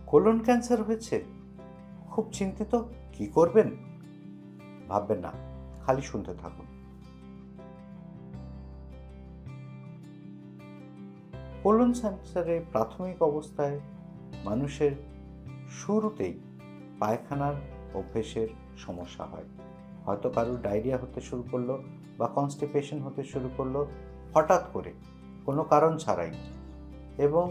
Colon cancer হয়েছে, খুব চিন্তিত, কি করবেন? ভাববেন না, খালি শুনতে থাকুন। কোলন ক্যান্সারের প্রাথমিক অবস্থায় মানুষের শুরুতেই পায়খানার অভ্যেসের সমস্যা হয়। হয়তো কারোর ডায়রিয়া হতে শুরু করলো বা কনস্টিপেশন হতে শুরু করলো হঠাৎ করে, কোনো কারণ ছাড়াই, এবং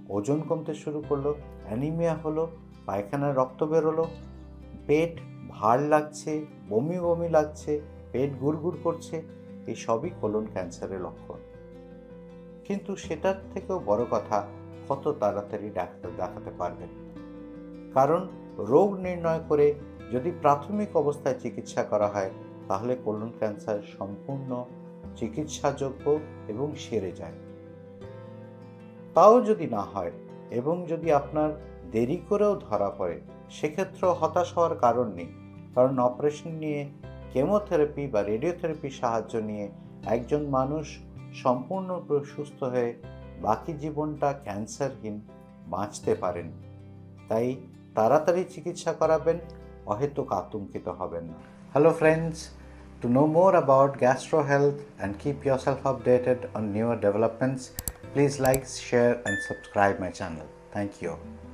ওজন কমতে শুরু করলো, অ্যানিমিয়া হলো, পায়খানার রক্ত বেরোলো, পেট ভার লাগছে, বমি বমি লাগছে, পেট গুড়গুড় করছে, এই সবই কোলন ক্যান্সারের লক্ষণ। কিন্তু সেটার থেকেও বড় কথা, কত তাড়াতাড়ি ডাক্তার দেখাতে পারবেন। কারণ রোগ নির্ণয় করে যদি প্রাথমিক অবস্থায় চিকিৎসা করা হয়, তাহলে কোলন ক্যান্সার সম্পূর্ণ চিকিৎসাযোগ্য এবং সেরে যায়। তাও যদি না হয় এবং যদি আপনার দেরি করেও ধরা পড়ে, সেক্ষেত্রেও হতাশ হওয়ার কারণ নেই। কারণ অপারেশন নিয়ে, কেমোথেরাপি বা রেডিওথেরাপির সাহায্য নিয়ে একজন মানুষ সম্পূর্ণ সুস্থ হয়ে বাকি জীবনটা ক্যান্সারহীন বাঁচতে পারেন। তাই তাড়াতাড়ি চিকিৎসা করাবেন, অহেতুক আতঙ্কিত হবেন না। Hello friends, to know more about gastro health and keep yourself updated on newer developments, please like, share and subscribe my channel. Thank you.